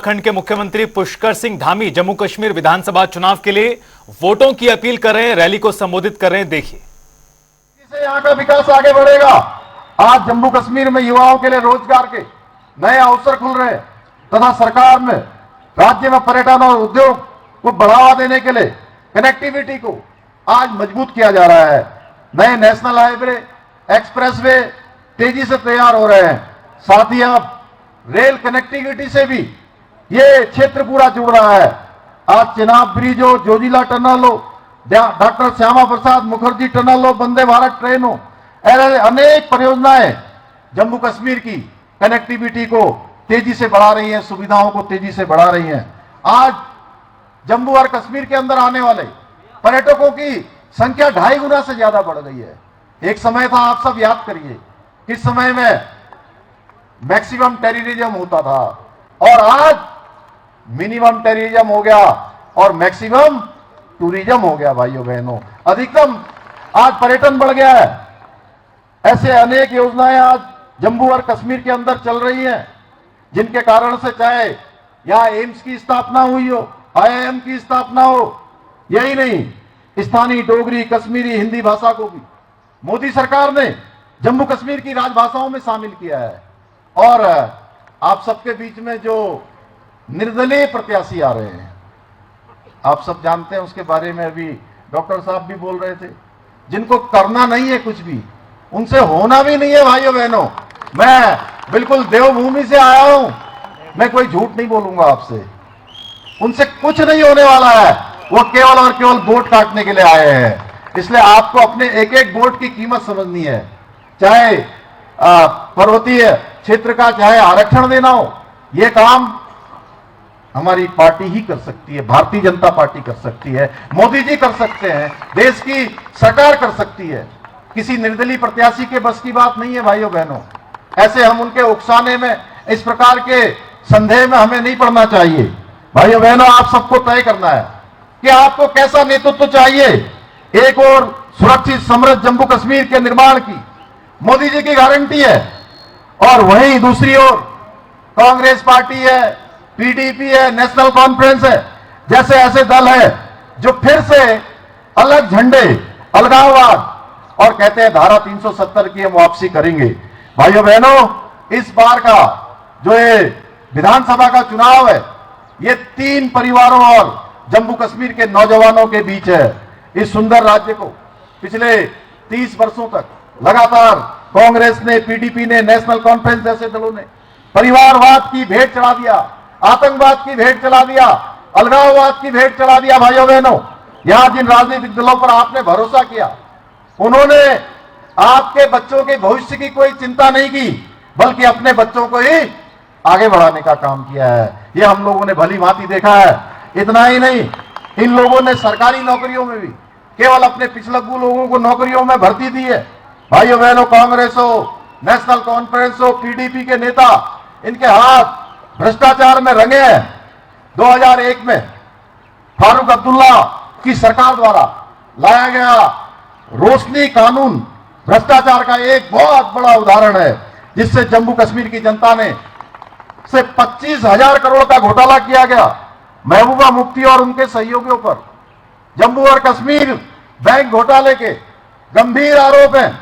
उत्तराखंड के मुख्यमंत्री पुष्कर सिंह धामी जम्मू कश्मीर विधानसभा चुनाव के लिए वोटों की अपील कर रहे हैं, रैली को संबोधित कर रहे हैं। देखिए, इससे यहाँ का विकास आगे बढ़ेगा। आज जम्मू कश्मीर में युवाओं के लिए रोजगार के नए अवसर खुल रहे हैं तथा सरकार में राज्य में पर्यटन और उद्योग को बढ़ावा देने के लिए कनेक्टिविटी को आज मजबूत किया जा रहा है। नए नेशनल हाईवे, एक्सप्रेसवे तेजी से तैयार हो रहे हैं। साथ ही अब रेल कनेक्टिविटी से भी ये क्षेत्र पूरा जुड़ रहा है। आज चिनाब ब्रिज हो, जोजिला टनल हो, डॉक्टर श्यामा प्रसाद मुखर्जी टनल हो, वंदे भारत ट्रेन हो, ऐसे अनेक परियोजनाएं जम्मू कश्मीर की कनेक्टिविटी को तेजी से बढ़ा रही हैं, सुविधाओं को तेजी से बढ़ा रही हैं। आज जम्मू और कश्मीर के अंदर आने वाले पर्यटकों की संख्या 2.5 गुना से ज्यादा बढ़ गई है। एक समय था, आप सब याद करिए, किस समय में मैक्सिमम टेररिज्म होता था और आज मिनिमम टेररिज्म हो गया और मैक्सिमम टूरिज्म हो गया। भाइयों बहनों, अधिकतम आज पर्यटन बढ़ गया है। ऐसे अनेक योजनाएं आज जम्मू और कश्मीर के अंदर चल रही हैं, जिनके कारण से चाहे यहां एम्स की स्थापना हुई हो, IIM की स्थापना हो, यही नहीं, स्थानीय डोगरी, कश्मीरी, हिंदी भाषा को भी मोदी सरकार ने जम्मू कश्मीर की राजभाषाओं में शामिल किया है। और आप सबके बीच में जो निर्दलीय प्रत्याशी आ रहे हैं, आप सब जानते हैं, उसके बारे में अभी डॉक्टर साहब भी बोल रहे थे, जिनको करना नहीं है कुछ भी, उनसे होना भी नहीं है। भाइयों बहनों, मैं बिल्कुल देवभूमि से आया हूं, मैं कोई झूठ नहीं बोलूंगा आपसे। उनसे कुछ नहीं होने वाला है, वो केवल और केवल वोट काटने के लिए आए हैं। इसलिए आपको अपने एक एक वोट की कीमत समझनी है। चाहे पर्वतीय क्षेत्र का चाहे आरक्षण देना हो, यह काम हमारी पार्टी ही कर सकती है, भारतीय जनता पार्टी कर सकती है, मोदी जी कर सकते हैं, देश की सरकार कर सकती है। किसी निर्दलीय प्रत्याशी के बस की बात नहीं है। भाइयों बहनों, ऐसे हम उनके उकसाने में, इस प्रकार के संदेह में हमें नहीं पड़ना चाहिए। भाइयों बहनों, आप सबको तय करना है कि आपको कैसा नेतृत्व चाहिए। एक और सुरक्षित समृद्ध जम्मू कश्मीर के निर्माण की मोदी जी की गारंटी है, और वहीं दूसरी ओर कांग्रेस पार्टी है, PDP है, नेशनल कॉन्फ्रेंस है, जैसे ऐसे दल है जो फिर से अलग झंडे, अलगाववाद और कहते हैं धारा 370 की हम वापसी करेंगे। भाइयों बहनों, इस बार का जो ये विधानसभा का चुनाव है, ये 3 परिवारों और जम्मू कश्मीर के नौजवानों के बीच है। इस सुंदर राज्य को पिछले 30 वर्षों तक लगातार कांग्रेस ने, PDP ने, नेशनल कॉन्फ्रेंस जैसे दलों ने परिवारवाद की भेंट चढ़ा दिया, आतंकवाद की भेंट चढ़ा दिया, अलगाववाद की भेंट चढ़ा दिया। भाइयों बहनों, यहां जिन राजनीतिक दलों पर आपने भरोसा किया, उन्होंने आपके बच्चों के भविष्य की कोई चिंता नहीं की, बल्कि अपने बच्चों को ही आगे बढ़ाने का काम किया है। यह हम लोगों ने भली भांति देखा है। इतना ही नहीं, इन लोगों ने सरकारी नौकरियों में भी केवल अपने पिछलग्गू लोगों को नौकरियों में भर्ती दी है। भाइयों बहनों, कांग्रेस हो, नेशनल कॉन्फ्रेंस हो, PDP के नेता, इनके हाथ भ्रष्टाचार में रंगे हैं। 2001 में फारूक अब्दुल्ला की सरकार द्वारा लाया गया रोशनी कानून भ्रष्टाचार का एक बहुत बड़ा उदाहरण है, जिससे जम्मू कश्मीर की जनता ने से 25,000 करोड़ का घोटाला किया गया। महबूबा मुफ्ती और उनके सहयोगियों पर जम्मू और कश्मीर बैंक घोटाले के गंभीर आरोप हैं।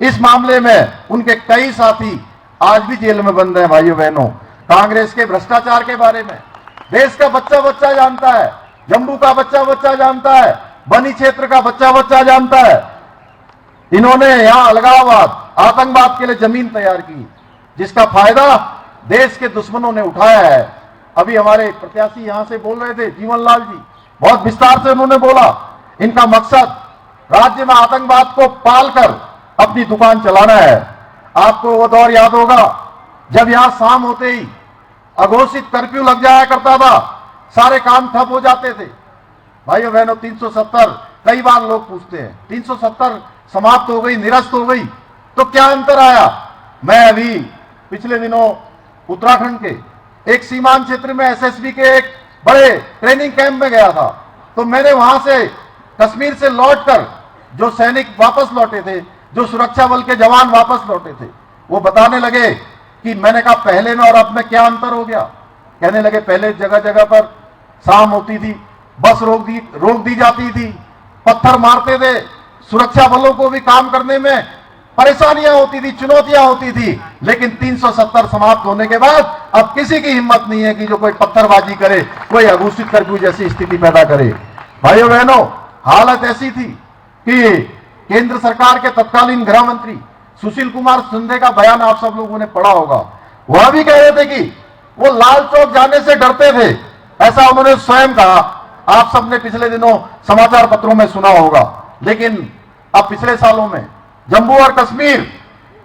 इस मामले में उनके कई साथी आज भी जेल में बंद हैं। भाइयों बहनों, कांग्रेस के भ्रष्टाचार के बारे में देश का बच्चा बच्चा जानता है, जम्मू का बच्चा बच्चा जानता है, बनी क्षेत्र का बच्चा बच्चा जानता है। इन्होंने यहां अलगाववाद, आतंकवाद के लिए जमीन तैयार की, जिसका फायदा देश के दुश्मनों ने उठाया है। अभी हमारे प्रत्याशी यहां से बोल रहे थे, जीवन लाल जी, बहुत विस्तार से उन्होंने बोला, इनका मकसद राज्य में आतंकवाद को पालकर अपनी दुकान चलाना है। आपको वो दौर याद होगा जब यहां शाम होते ही अघोषित कर्फ्यू लग जाया करता था, सारे काम ठप हो जाते थे। भाइयों बहनों, 370, कई बार लोग पूछते हैं 370 समाप्त हो गई, निरस्त हो गई, तो क्या अंतर आया? मैं अभी पिछले दिनों उत्तराखंड के एक सीमांत क्षेत्र में SSB के एक बड़े ट्रेनिंग कैंप में गया था, तो मैंने वहां से कश्मीर से लौटकर जो सैनिक वापस लौटे थे, जो सुरक्षा बल के जवान वापस लौटे थे, वो बताने लगे कि मैंने कहा पहले में और अब में क्या अंतर हो गया। कहने लगे पहले जगह जगह पर शाम होती थी, बस रोक दी जाती थी, पत्थर मारते थे, सुरक्षा बलों को भी काम करने में परेशानियां होती थी, चुनौतियां होती थी। लेकिन 370 समाप्त होने के बाद अब किसी की हिम्मत नहीं है कि जो कोई पत्थरबाजी करे, कोई अघोषित कर्फ्यू जैसी स्थिति पैदा करे। भाइयों बहनों, हालत ऐसी थी कि केंद्र सरकार के तत्कालीन गृह मंत्री सुशील कुमार शिंदे का बयान आप सब लोगों ने पढ़ा होगा। वह भी कह रहे थे कि वो लाल चौक जाने से डरते थे, ऐसा उन्होंने स्वयं कहा। आप सबने पिछले दिनों समाचार पत्रों में सुना होगा। लेकिन अब पिछले सालों में जम्मू और कश्मीर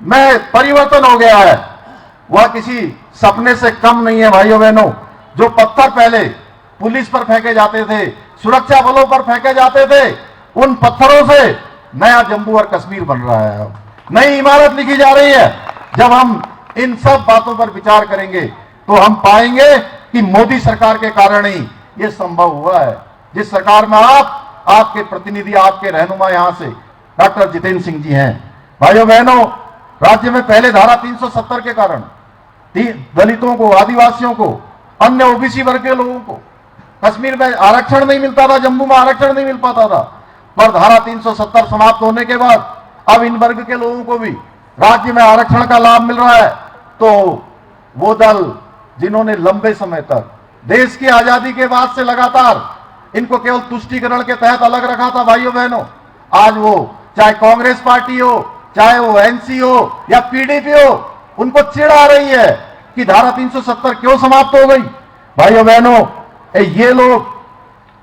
में परिवर्तन हो गया है। वह किसी सपने से कम नहीं है। भाइयों बहनों, जो पत्थर पहले पुलिस पर फेंके जाते थे, सुरक्षा बलों पर फेंके जाते थे, उन पत्थरों से नया जम्मू और कश्मीर बन रहा है। नई इमारत लिखी जा रही है। जब हम इन सब बातों पर विचार करेंगे तो हम पाएंगे कि मोदी सरकार के कारण ही यह संभव हुआ है। जिस सरकार में आपके प्रतिनिधि, आपके रहनुमा यहां से डॉक्टर जितेंद्र सिंह जी हैं। भाइयों बहनों, राज्य में पहले धारा 370 के कारण दलितों को, आदिवासियों को, अन्य ओबीसी वर्ग के लोगों को कश्मीर में आरक्षण नहीं मिलता था, जम्मू में आरक्षण नहीं मिल पाता था। पर धारा 370 समाप्त होने के बाद अब इन वर्ग के लोगों को भी राज्य में आरक्षण का लाभ मिल रहा है। तो वो दल जिन्होंने लंबे समय तक देश की आजादी के बाद से लगातार इनको केवल तुष्टीकरण के तहत अलग रखा था, भाइयों बहनों, आज वो चाहे कांग्रेस पार्टी हो, चाहे वो एनसी हो या पीडीपी हो, उनको चिढ़ आ रही है कि धारा 370 क्यों समाप्त हो गई। भाइयों बहनों, ये लोग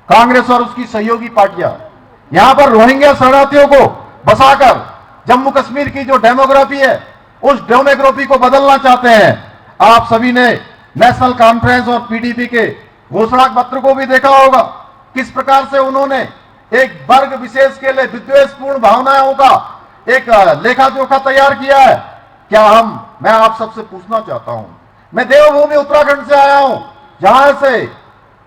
कांग्रेस और उसकी सहयोगी पार्टियां यहां पर रोहिंग्या शरणार्थियों को बसाकर जम्मू कश्मीर की जो डेमोग्राफी है उस डेमोग्राफी को बदलना चाहते हैं। आप सभी ने नेशनल कॉन्फ्रेंस और पीडीपी के घोषणा पत्र को भी देखा होगा, किस प्रकार से उन्होंने एक वर्ग विशेष के लिए विद्वेषपूर्ण भावनाओं का एक लेखा जोखा तैयार किया है। क्या मैं आप सबसे पूछना चाहता हूं, मैं देवभूमि उत्तराखंड से आया हूं, जहां से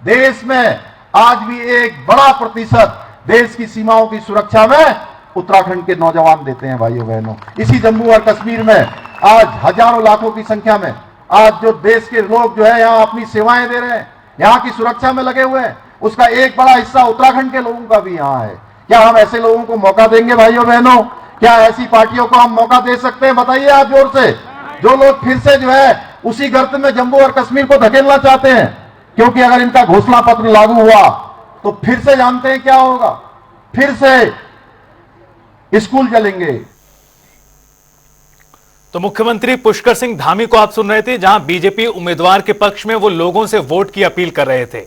देश में आज भी एक बड़ा प्रतिशत देश की सीमाओं की सुरक्षा में उत्तराखंड के नौजवान देते हैं। भाइयों बहनों, इसी जम्मू और कश्मीर में आज हजारों लाखों की संख्या में आज जो देश के लोग जो है यहाँ अपनी सेवाएं दे रहे हैं, यहाँ की सुरक्षा में लगे हुए हैं, उसका एक बड़ा हिस्सा उत्तराखंड के लोगों का भी यहाँ है। क्या हम ऐसे लोगों को मौका देंगे? भाइयों बहनों, क्या ऐसी पार्टियों को हम मौका दे सकते हैं? बताइए आप जोर से। जो लोग फिर से जो है उसी गर्त में जम्मू और कश्मीर को धकेलना चाहते हैं, क्योंकि अगर इनका घोषणा पत्र लागू हुआ तो फिर से जानते हैं क्या होगा, फिर से स्कूल चलेंगे। तो मुख्यमंत्री पुष्कर सिंह धामी को आप सुन रहे थे, जहां बीजेपी उम्मीदवार के पक्ष में वो लोगों से वोट की अपील कर रहे थे।